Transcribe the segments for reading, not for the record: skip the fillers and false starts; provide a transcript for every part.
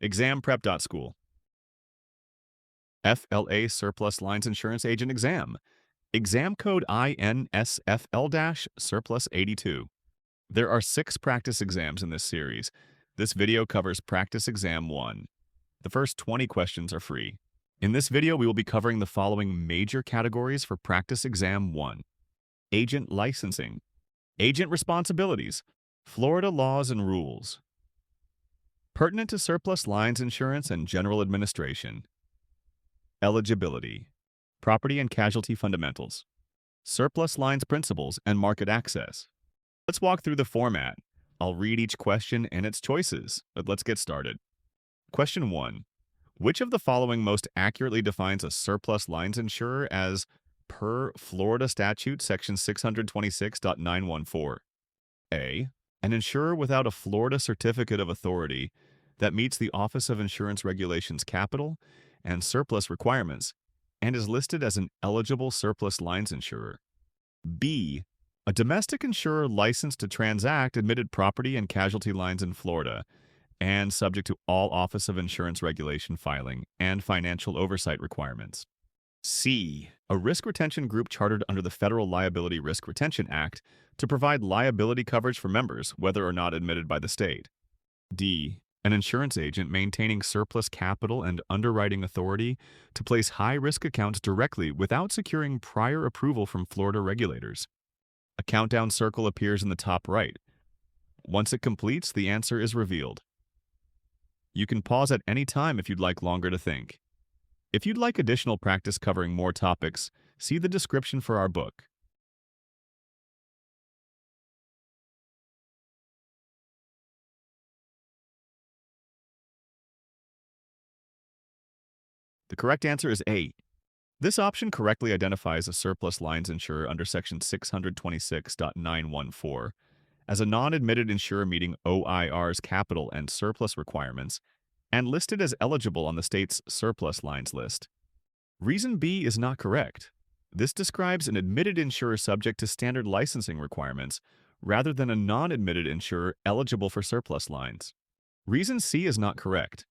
ExamPrep.School. FLA Surplus Lines Insurance Agent Exam. Exam code INSFL-Surplus82. There are 6 practice exams in this series. This video covers Practice Exam 1. The first 20 questions are free. In this video, we will be covering the following major categories for Practice Exam 1. Agent licensing, agent responsibilities, Florida laws and rules, pertinent to surplus lines insurance and general administration, eligibility, property and casualty fundamentals, surplus lines principles and market access. Let's walk through the format. I'll read each question and its choices, but let's get started. Question 1. Which of the following most accurately defines a surplus lines insurer as per Florida Statute Section 626.914? A. An insurer without a Florida Certificate of Authority that meets the Office of Insurance Regulations capital and surplus requirements and is listed as an eligible surplus lines insurer. B. A domestic insurer licensed to transact admitted property and casualty lines in Florida and subject to all Office of Insurance Regulation filing and financial oversight requirements. C. A risk retention group chartered under the Federal Liability Risk Retention Act to provide liability coverage for members, whether or not admitted by the state. D. An insurance agent maintaining surplus capital and underwriting authority to place high-risk accounts directly without securing prior approval from Florida regulators. A countdown circle appears in the top right. Once it completes, the answer is revealed. You can pause at any time if you'd like longer to think. If you'd like additional practice covering more topics, see the description for our book. The correct answer is A. This option correctly identifies a surplus lines insurer under Section 626.914 as a non-admitted insurer meeting OIR's capital and surplus requirements and listed as eligible on the state's surplus lines list. Reason B is not correct. This describes an admitted insurer subject to standard licensing requirements rather than a non-admitted insurer eligible for surplus lines. Reason C is not correct.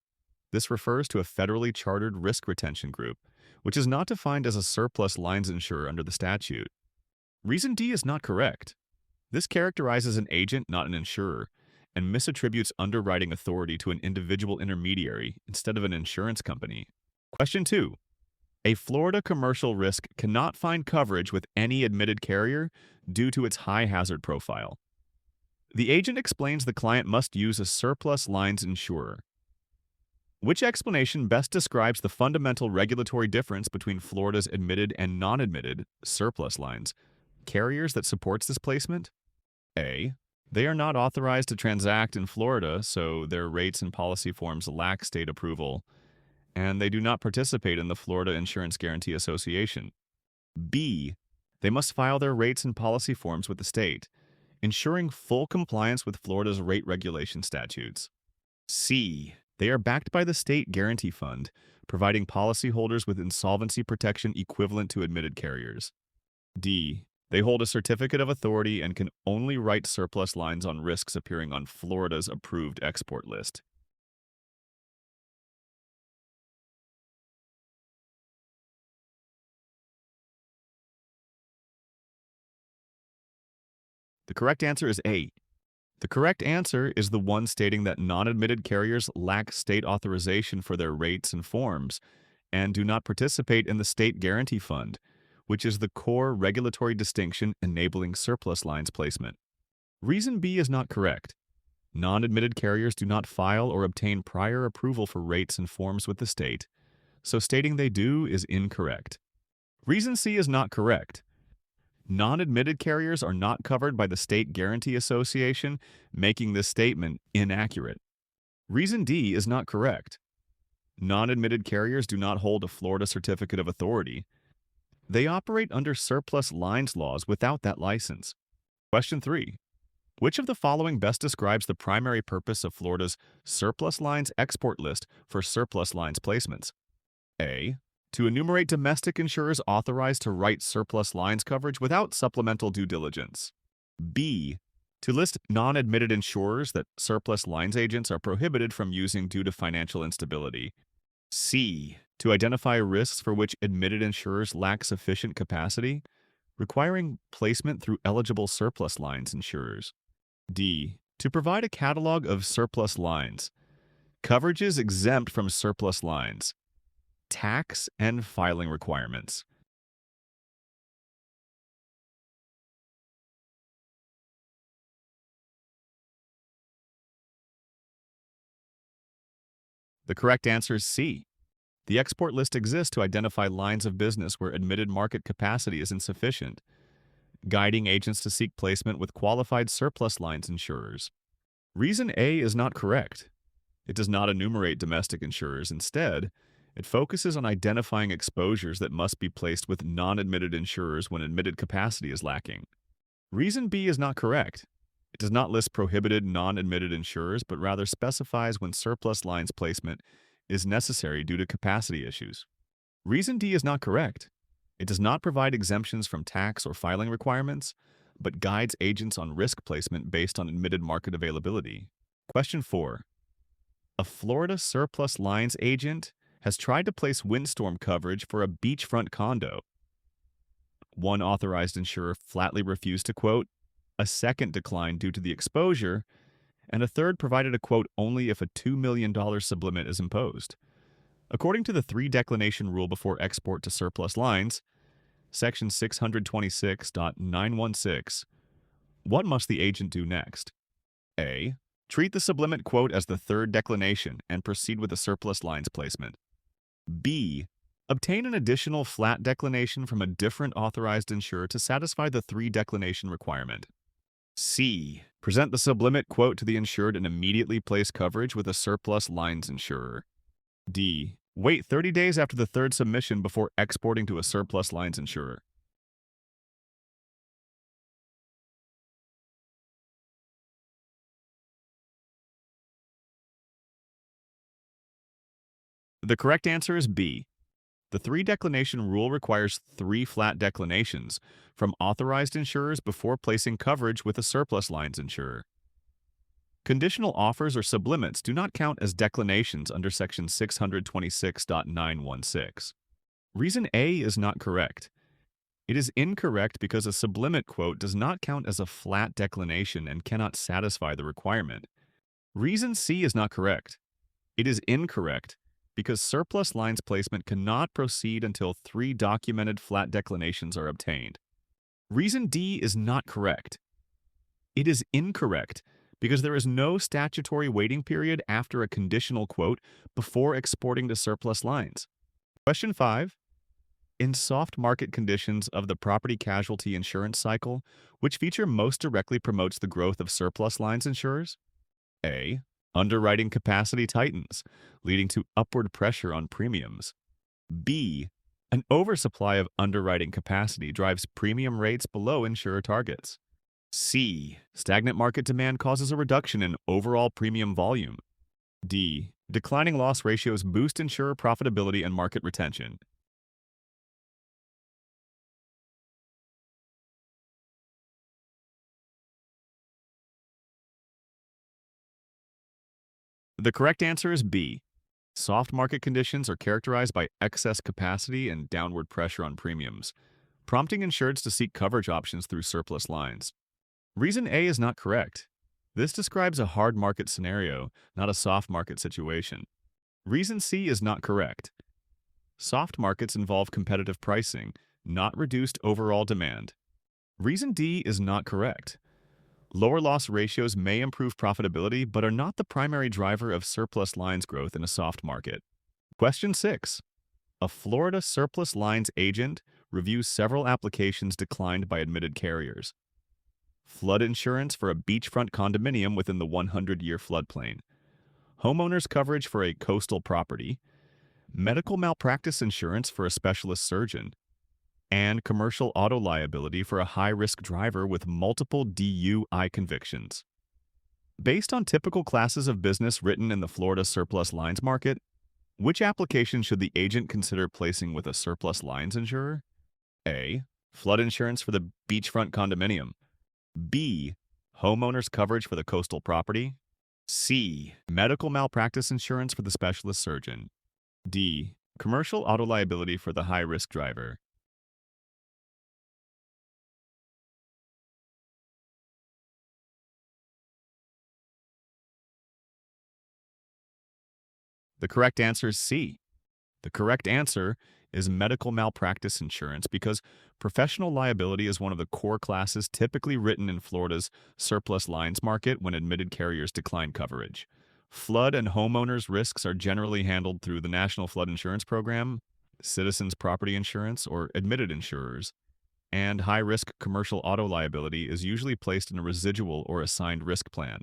This refers to a federally chartered risk retention group, which is not defined as a surplus lines insurer under the statute. Reason D is not correct. This characterizes an agent, not an insurer, and misattributes underwriting authority to an individual intermediary instead of an insurance company. Question 2. A Florida commercial risk cannot find coverage with any admitted carrier due to its high hazard profile. The agent explains the client must use a surplus lines insurer. Which explanation best describes the fundamental regulatory difference between Florida's admitted and non-admitted surplus lines carriers that supports this placement? A. They are not authorized to transact in Florida, so their rates and policy forms lack state approval, and they do not participate in the Florida Insurance Guarantee Association. B. They must file their rates and policy forms with the state, ensuring full compliance with Florida's rate regulation statutes. C. They are backed by the State Guarantee Fund, providing policyholders with insolvency protection equivalent to admitted carriers. D. They hold a certificate of authority and can only write surplus lines on risks appearing on Florida's approved export list. The correct answer is A. The correct answer is the one stating that non-admitted carriers lack state authorization for their rates and forms and do not participate in the State Guarantee Fund, which is the core regulatory distinction enabling surplus lines placement. Reason B is not correct. Non-admitted carriers do not file or obtain prior approval for rates and forms with the state, so stating they do is incorrect. Reason C is not correct. Non-admitted carriers are not covered by the State Guarantee Association, making this statement inaccurate. Reason D is not correct. Non-admitted carriers do not hold a Florida Certificate of Authority. They operate under surplus lines laws without that license. Question 3. Which of the following best describes the primary purpose of Florida's surplus lines export list for surplus lines placements? A. To enumerate domestic insurers authorized to write surplus lines coverage without supplemental due diligence. B. To list non-admitted insurers that surplus lines agents are prohibited from using due to financial instability. C. To identify risks for which admitted insurers lack sufficient capacity, requiring placement through eligible surplus lines insurers. D. To provide a catalog of surplus lines, coverages exempt from surplus lines, tax and filing requirements. The correct answer is C. The export list exists to identify lines of business where admitted market capacity is insufficient, guiding agents to seek placement with qualified surplus lines insurers. Reason A is not correct. It does not enumerate domestic insurers. Instead, it focuses on identifying exposures that must be placed with non-admitted insurers when admitted capacity is lacking. Reason B is not correct. It does not list prohibited non-admitted insurers, but rather specifies when surplus lines placement is necessary due to capacity issues. Reason D is not correct. It does not provide exemptions from tax or filing requirements, but guides agents on risk placement based on admitted market availability. Question 4. A Florida surplus lines agent has tried to place windstorm coverage for a beachfront condo. One authorized insurer flatly refused to quote, a second declined due to the exposure, and a third provided a quote only if a $2 million sublimit is imposed. According to the three-declination rule before export to surplus lines, Section 626.916, what must the agent do next? A. Treat the sublimit quote as the third declination and proceed with a surplus lines placement. B. Obtain an additional flat declination from a different authorized insurer to satisfy the three-declination requirement. C. Present the sublimit quote to the insured and immediately place coverage with a surplus lines insurer. D. Wait 30 days after the third submission before exporting to a surplus lines insurer. The correct answer is B. The three-declination rule requires 3 flat declinations from authorized insurers before placing coverage with a surplus lines insurer. Conditional offers or sublimits do not count as declinations under Section 626.916. Reason A is not correct. It is incorrect because a sublimit quote does not count as a flat declination and cannot satisfy the requirement. Reason C is not correct. It is incorrect because surplus lines placement cannot proceed until 3 documented flat declinations are obtained. Reason D is not correct. It is incorrect because there is no statutory waiting period after a conditional quote before exporting to surplus lines. Question 5. In soft market conditions of the property casualty insurance cycle, which feature most directly promotes the growth of surplus lines insurers? A. Underwriting capacity tightens, leading to upward pressure on premiums. B. An oversupply of underwriting capacity drives premium rates below insurer targets. C. Stagnant market demand causes a reduction in overall premium volume. D. Declining loss ratios boost insurer profitability and market retention. The correct answer is B. Soft market conditions are characterized by excess capacity and downward pressure on premiums, prompting insureds to seek coverage options through surplus lines. Reason A is not correct. This describes a hard market scenario, not a soft market situation. Reason C is not correct. Soft markets involve competitive pricing, not reduced overall demand. Reason D is not correct. Lower loss ratios may improve profitability but are not the primary driver of surplus lines growth in a soft market. Question 6. A Florida surplus lines agent reviews several applications declined by admitted carriers. Flood insurance for a beachfront condominium within the 100-year floodplain. Homeowners coverage for a coastal property. Medical malpractice insurance for a specialist surgeon. And commercial auto liability for a high-risk driver with multiple DUI convictions. Based on typical classes of business written in the Florida surplus lines market, which application should the agent consider placing with a surplus lines insurer? A. Flood insurance for the beachfront condominium. B. homeowners coverage for the coastal property. C. Medical malpractice insurance for the specialist surgeon. D. Commercial auto liability for the high-risk driver. The correct answer is C. The correct answer is medical malpractice insurance because professional liability is one of the core classes typically written in Florida's surplus lines market when admitted carriers decline coverage. Flood and homeowners risks are generally handled through the National Flood Insurance Program, Citizens Property Insurance, or admitted insurers, and high-risk commercial auto liability is usually placed in a residual or assigned risk plan.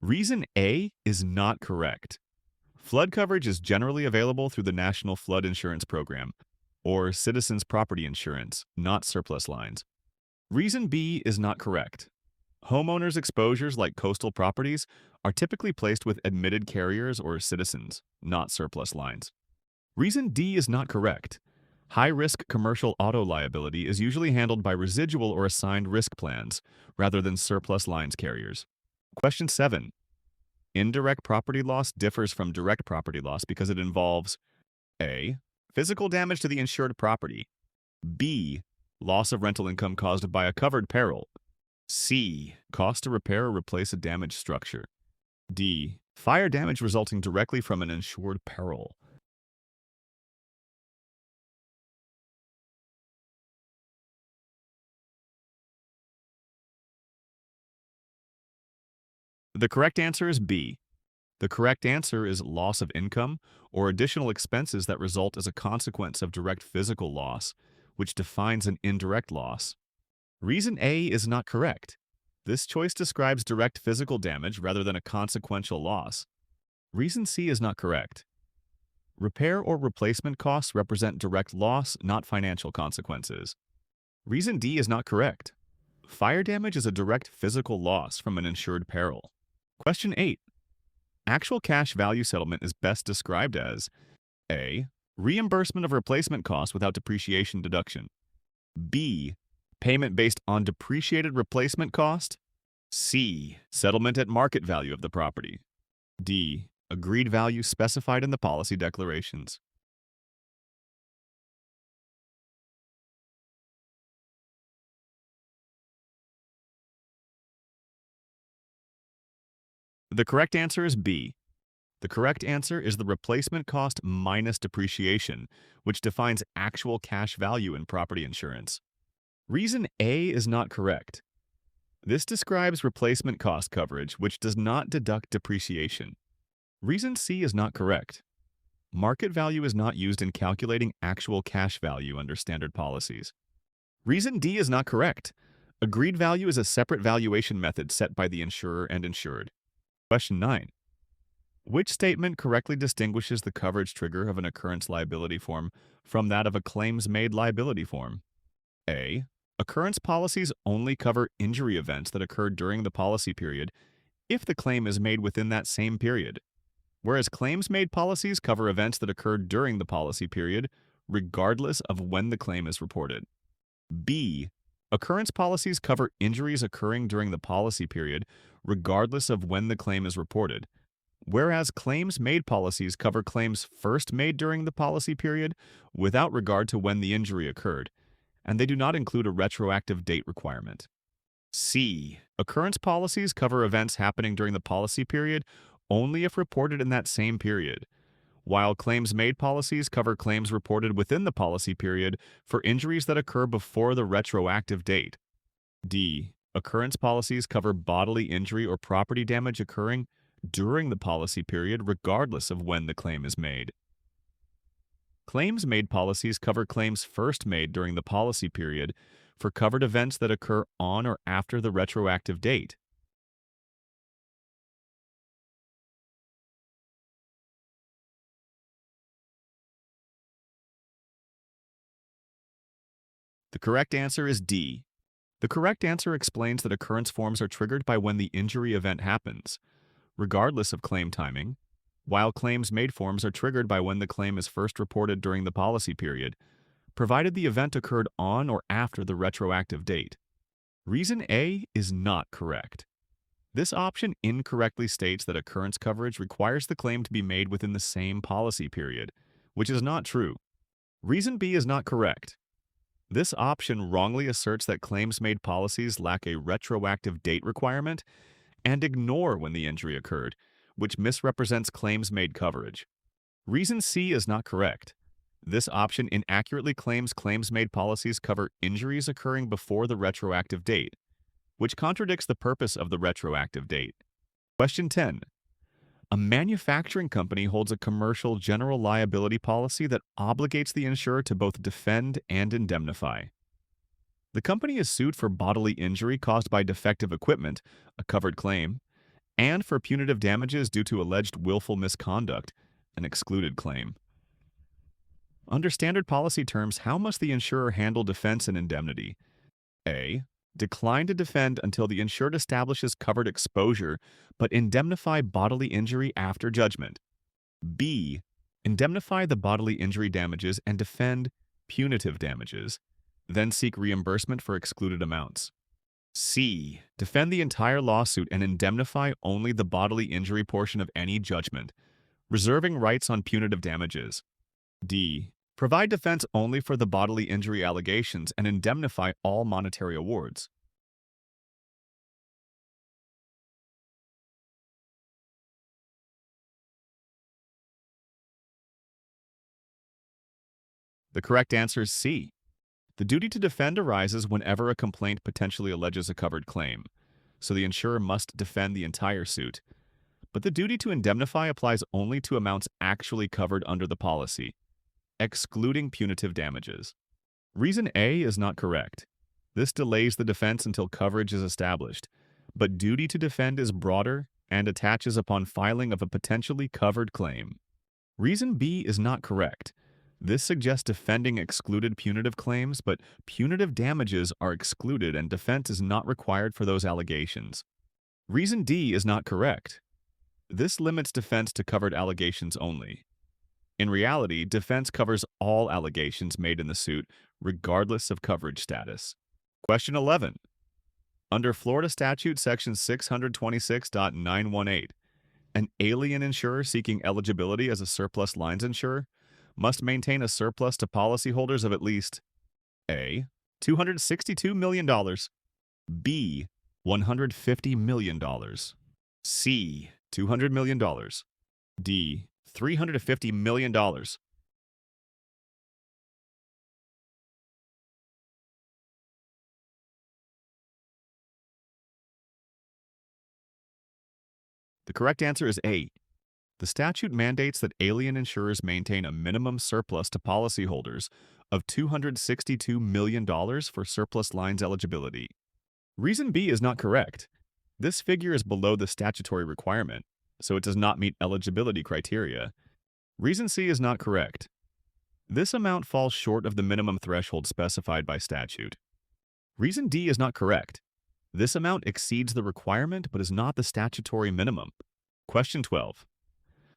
Reason A is not correct. Flood coverage is generally available through the National Flood Insurance Program, or Citizens Property Insurance, not surplus lines. Reason B is not correct. Homeowners' exposures like coastal properties are typically placed with admitted carriers or citizens, not surplus lines. Reason D is not correct. High-risk commercial auto liability is usually handled by residual or assigned risk plans, rather than surplus lines carriers. Question 7. Indirect property loss differs from direct property loss because it involves A. Physical damage to the insured property. B. Loss of rental income caused by a covered peril. C. Cost to repair or replace a damaged structure. D. Fire damage resulting directly from an insured peril. The correct answer is B. The correct answer is loss of income or additional expenses that result as a consequence of direct physical loss, which defines an indirect loss. Reason A is not correct. This choice describes direct physical damage rather than a consequential loss. Reason C is not correct. Repair or replacement costs represent direct loss, not financial consequences. Reason D is not correct. Fire damage is a direct physical loss from an insured peril. Question 8. Actual cash value settlement is best described as A. Reimbursement of replacement costs without depreciation deduction. B. Payment based on depreciated replacement cost. C. Settlement at market value of the property. D. Agreed value specified in the policy declarations. The correct answer is B. The correct answer is the replacement cost minus depreciation, which defines actual cash value in property insurance. Reason A is not correct. This describes replacement cost coverage, which does not deduct depreciation. Reason C is not correct. Market value is not used in calculating actual cash value under standard policies. Reason D is not correct. Agreed value is a separate valuation method set by the insurer and insured. Question 9. Which statement correctly distinguishes the coverage trigger of an occurrence liability form from that of a claims-made liability form? A. Occurrence policies only cover injury events that occurred during the policy period if the claim is made within that same period, whereas claims-made policies cover events that occurred during the policy period regardless of when the claim is reported. B. Occurrence policies cover injuries occurring during the policy period regardless of when the claim is reported, whereas claims-made policies cover claims first made during the policy period without regard to when the injury occurred, and they do not include a retroactive date requirement. C. Occurrence policies cover events happening during the policy period only if reported in that same period, while claims-made policies cover claims reported within the policy period for injuries that occur before the retroactive date. D. Occurrence policies cover bodily injury or property damage occurring during the policy period regardless of when the claim is made. Claims-made policies cover claims first made during the policy period for covered events that occur on or after the retroactive date. The correct answer is D. The correct answer explains that occurrence forms are triggered by when the injury event happens, regardless of claim timing, while claims-made forms are triggered by when the claim is first reported during the policy period, provided the event occurred on or after the retroactive date. Reason A is not correct. This option incorrectly states that occurrence coverage requires the claim to be made within the same policy period, which is not true. Reason B is not correct. This option wrongly asserts that claims-made policies lack a retroactive date requirement and ignore when the injury occurred, which misrepresents claims-made coverage. Reason C is not correct. This option inaccurately claims claims-made policies cover injuries occurring before the retroactive date, which contradicts the purpose of the retroactive date. Question 10. A manufacturing company holds a commercial general liability policy that obligates the insurer to both defend and indemnify. The company is sued for bodily injury caused by defective equipment, a covered claim, and for punitive damages due to alleged willful misconduct, an excluded claim. Under standard policy terms, how must the insurer handle defense and indemnity? A. Decline to defend until the insured establishes covered exposure, but indemnify bodily injury after judgment. B. Indemnify the bodily injury damages and defend punitive damages, then seek reimbursement for excluded amounts. C. Defend the entire lawsuit and indemnify only the bodily injury portion of any judgment, reserving rights on punitive damages. D. Provide defense only for the bodily injury allegations and indemnify all monetary awards. The correct answer is C. The duty to defend arises whenever a complaint potentially alleges a covered claim, so the insurer must defend the entire suit. But the duty to indemnify applies only to amounts actually covered under the policy, excluding punitive damages. Reason A is not correct. This delays the defense until coverage is established, but duty to defend is broader and attaches upon filing of a potentially covered claim. Reason B is not correct. This suggests defending excluded punitive claims, but punitive damages are excluded and defense is not required for those allegations. Reason D is not correct. This limits defense to covered allegations only. In reality, defense covers all allegations made in the suit, regardless of coverage status. Question 11. Under Florida Statute Section 626.918, an alien insurer seeking eligibility as a surplus lines insurer must maintain a surplus to policyholders of at least A. $262 million, B. $150 million, C. $200 million, D. $350 million. The correct answer is A. The statute mandates that alien insurers maintain a minimum surplus to policyholders of $262 million for surplus lines eligibility. Reason B is not correct. This figure is below the statutory requirement, so it does not meet eligibility criteria. Reason C is not correct. This amount falls short of the minimum threshold specified by statute. Reason D is not correct. This amount exceeds the requirement but is not the statutory minimum. Question 12.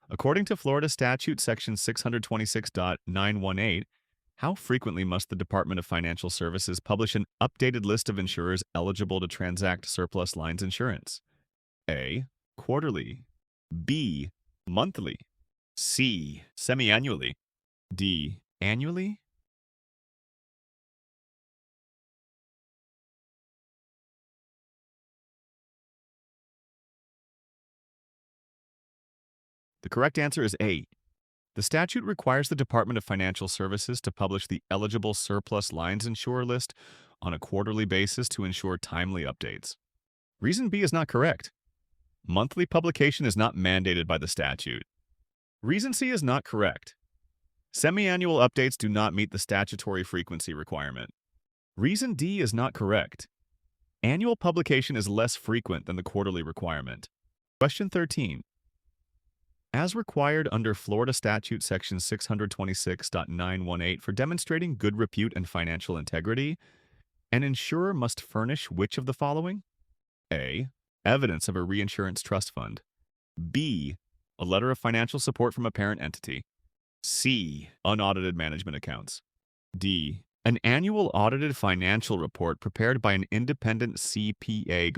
According to Florida Statute Section 626.918, how frequently must the Department of Financial Services publish an updated list of insurers eligible to transact surplus lines insurance? A. Quarterly. B. Monthly. C. Semi-annually. D. Annually. The correct answer is A. The statute requires the Department of Financial Services to publish the eligible surplus lines insurer list on a quarterly basis to ensure timely updates. Reason B is not correct. Monthly publication is not mandated by the statute. Reason C is not correct. Semi-annual updates do not meet the statutory frequency requirement. Reason D is not correct. Annual publication is less frequent than the quarterly requirement. Question 13. As required under Florida Statute Section 626.918 for demonstrating good repute and financial integrity, an insurer must furnish which of the following? A. Evidence of a reinsurance trust fund. B. A letter of financial support from a parent entity. C. Unaudited management accounts. D. An annual audited financial report prepared by an independent CPA.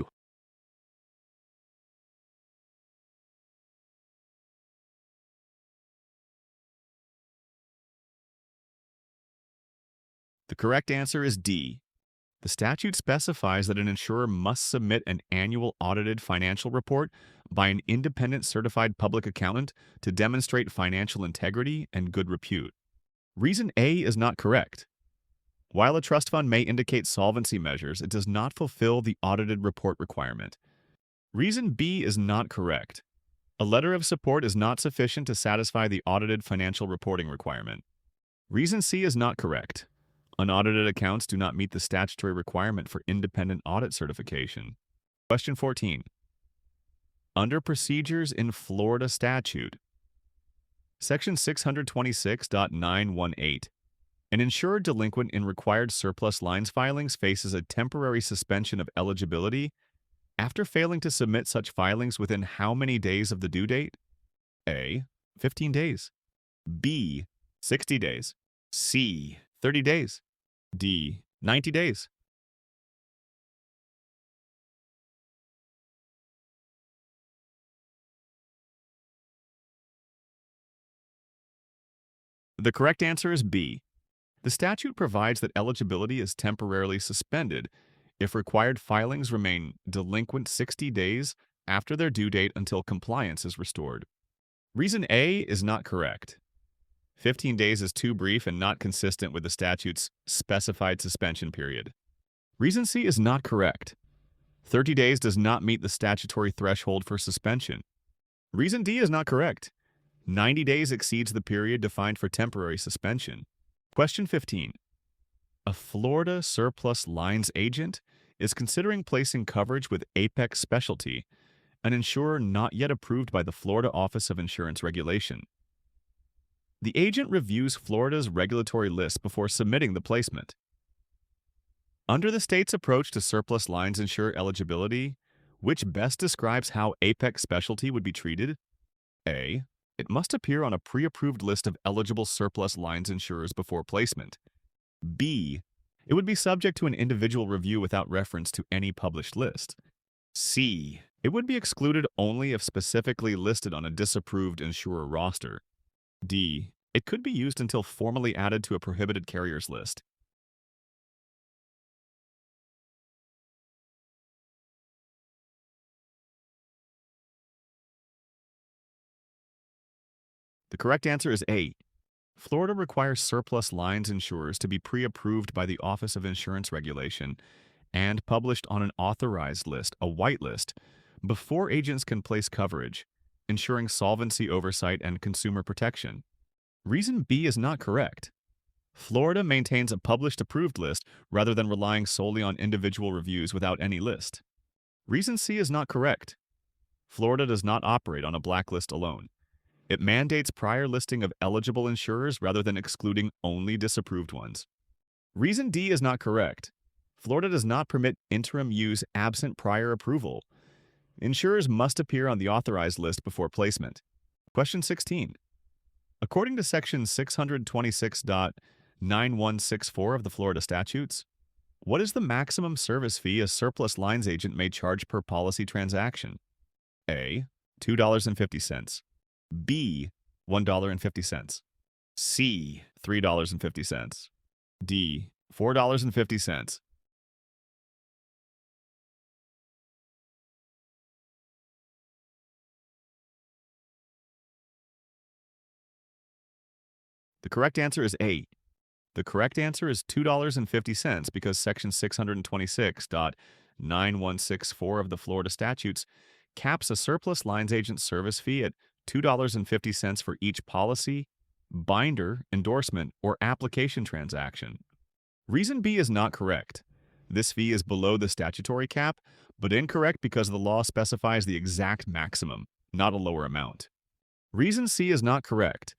The correct answer is D. The statute specifies that an insurer must submit an annual audited financial report by an independent certified public accountant to demonstrate financial integrity and good repute. Reason A is not correct. While a trust fund may indicate solvency measures, it does not fulfill the audited report requirement. Reason B is not correct. A letter of support is not sufficient to satisfy the audited financial reporting requirement. Reason C is not correct. Unaudited accounts do not meet the statutory requirement for independent audit certification. Question 14. Under procedures in Florida statute, Section 626.918, an insured delinquent in required surplus lines filings faces a temporary suspension of eligibility after failing to submit such filings within how many days of the due date? A. 15 days. B. 60 days. C. 30 days. D. 90 days. The correct answer is B. The statute provides that eligibility is temporarily suspended if required filings remain delinquent 60 days after their due date until compliance is restored. Reason A is not correct. 15 days is too brief and not consistent with the statute's specified suspension period. Reason C is not correct. 30 days does not meet the statutory threshold for suspension. Reason D is not correct. 90 days exceeds the period defined for temporary suspension. Question 15. A Florida surplus lines agent is considering placing coverage with Apex Specialty, an insurer not yet approved by the Florida Office of Insurance Regulation. The agent reviews Florida's regulatory list before submitting the placement. Under the state's approach to surplus lines insurer eligibility, which best describes how Apex Specialty would be treated? A. It must appear on a pre-approved list of eligible surplus lines insurers before placement. B. It would be subject to an individual review without reference to any published list. C. It would be excluded only if specifically listed on a disapproved insurer roster. D. It could be used until formally added to a prohibited carriers list. The correct answer is A. Florida requires surplus lines insurers to be pre-approved by the Office of Insurance Regulation and published on an authorized list, a whitelist, before agents can place coverage, ensuring solvency oversight and consumer protection. Reason B is not correct. Florida maintains a published approved list rather than relying solely on individual reviews without any list. Reason C is not correct. Florida does not operate on a blacklist alone. It mandates prior listing of eligible insurers rather than excluding only disapproved ones. Reason D is not correct. Florida does not permit interim use absent prior approval. Insurers must appear on the authorized list before placement. Question 16. According to Section 626.9164 of the Florida statutes, what is the maximum service fee a surplus lines agent may charge per policy transaction? A. $2.50. B. $1.50. C. $3.50. D. $4.50. The correct answer is A. The correct answer is $2.50 because Section 626.9164 of the Florida statutes caps a surplus lines agent service fee at $2.50 for each policy, binder, endorsement, or application transaction. Reason B is not correct. This fee is below the statutory cap, but incorrect because the law specifies the exact maximum, not a lower amount. Reason C is not correct.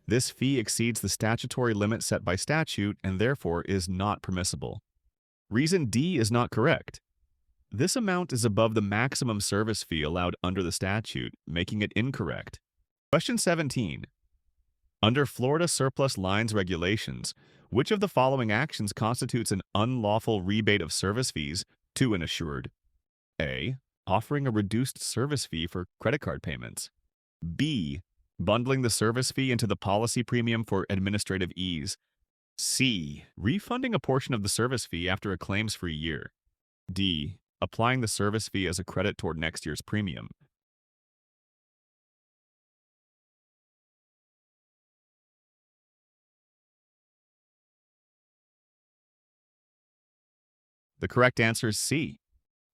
This fee exceeds the statutory limit set by statute and therefore is not permissible. Reason D is not correct. This amount is above the maximum service fee allowed under the statute, making it incorrect. Question 17. Under Florida surplus lines regulations, which of the following actions constitutes an unlawful rebate of service fees to an assured? A. Offering a reduced service fee for credit card payments. B. Bundling the service fee into the policy premium for administrative ease. C. Refunding a portion of the service fee after a claims-free year. D. Applying the service fee as a credit toward next year's premium. The correct answer is C.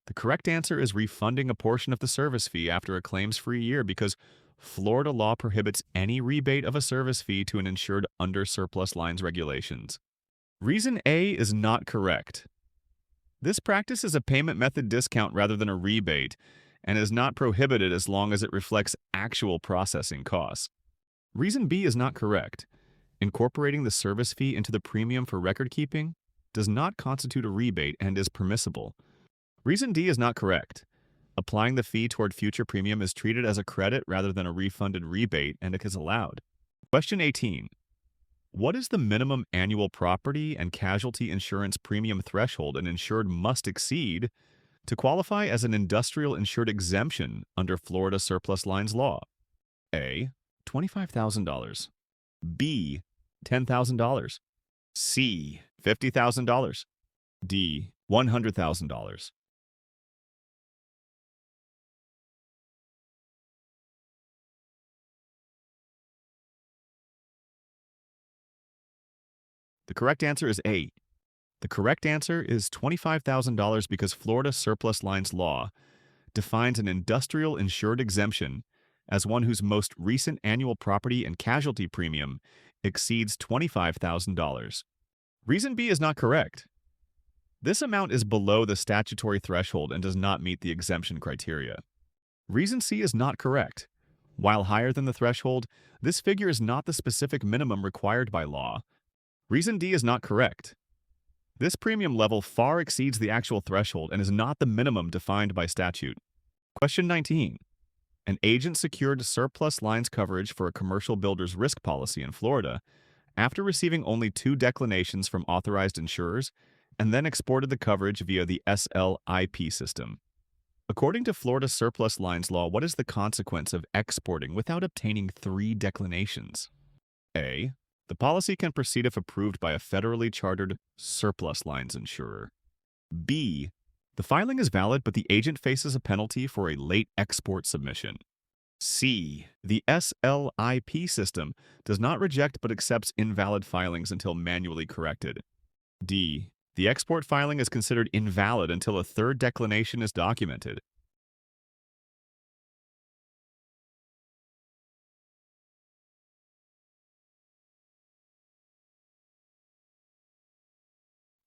The correct answer is refunding a portion of the service fee after a claims-free year because Florida law prohibits any rebate of a service fee to an insured under surplus lines regulations. Reason A is not correct. This practice is a payment method discount rather than a rebate and is not prohibited as long as it reflects actual processing costs. Reason B is not correct. Incorporating the service fee into the premium for record keeping does not constitute a rebate and is permissible. Reason D is not correct. Applying the fee toward future premium is treated as a credit rather than a refunded rebate, and it is allowed. Question 18. What is the minimum annual property and casualty insurance premium threshold an insured must exceed to qualify as an industrial insured exemption under Florida surplus lines law? A. $25,000. B. $10,000. C. $50,000. D. $100,000. The correct answer is A. The correct answer is $25,000 because Florida surplus lines law defines an industrial insured exemption as one whose most recent annual property and casualty premium exceeds $25,000. Reason B is not correct. This amount is below the statutory threshold and does not meet the exemption criteria. Reason C is not correct. While higher than the threshold, this figure is not the specific minimum required by law. Reason D is not correct. This premium level far exceeds the actual threshold and is not the minimum defined by statute. Question 19. An agent secured surplus lines coverage for a commercial builder's risk policy in Florida after receiving only 2 declinations from authorized insurers and then exported the coverage via the SLIP system. According to Florida surplus lines law, what is the consequence of exporting without obtaining 3 declinations? A. The policy can proceed if approved by a federally chartered surplus lines insurer. B. The filing is valid, but the agent faces a penalty for a late export submission. C. The SLIP system does not reject but accepts invalid filings until manually corrected. D. The export filing is considered invalid until a 3rd declination is documented.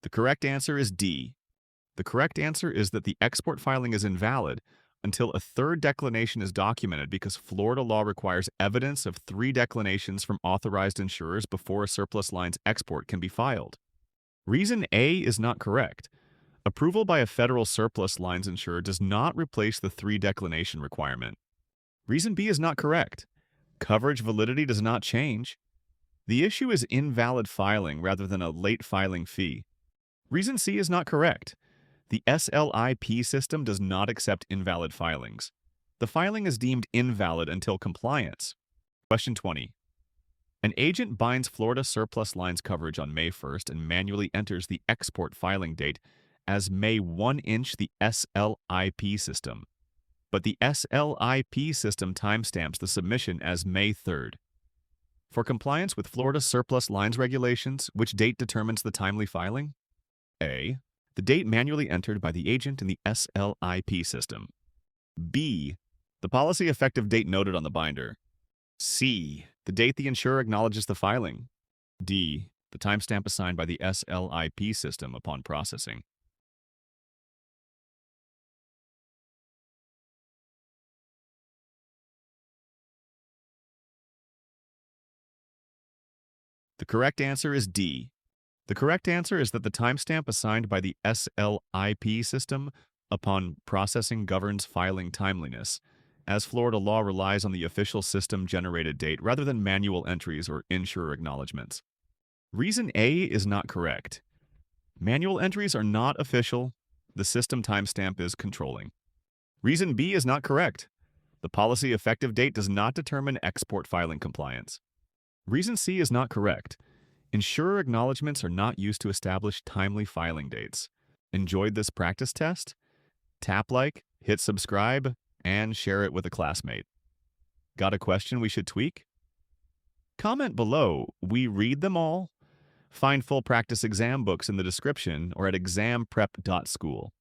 The correct answer is D. The correct answer is that the export filing is invalid until a 3rd declination is documented because Florida law requires evidence of 3 declinations from authorized insurers before a surplus lines export can be filed. Reason A is not correct. Approval by a federal surplus lines insurer does not replace the 3 declination requirement. Reason B is not correct. Coverage validity does not change. The issue is invalid filing rather than a late filing fee. Reason C is not correct. The SLIP system does not accept invalid filings. The filing is deemed invalid until compliance. Question 20. An agent binds Florida surplus lines coverage on May 1st and manually enters the export filing date as May 1-inch the SLIP system. But the SLIP system timestamps the submission as May 3rd. For compliance with Florida surplus lines regulations, which date determines the timely filing? A. The date manually entered by the agent in the SLIP system. B. The policy effective date noted on the binder. C. The date the insurer acknowledges the filing. D. The timestamp assigned by the SLIP system upon processing. The correct answer is D. The correct answer is that the timestamp assigned by the SLIP system upon processing governs filing timeliness, as Florida law relies on the official system-generated date rather than manual entries or insurer acknowledgments. Reason A is not correct. Manual entries are not official. The system timestamp is controlling. Reason B is not correct. The policy effective date does not determine export filing compliance. Reason C is not correct. Ensure acknowledgements are not used to establish timely filing dates. Enjoyed this practice test? Tap like, hit subscribe, and share it with a classmate. Got a question we should tweak? Comment below. We read them all. Find full practice exam books in the description or at ExamPrep.School.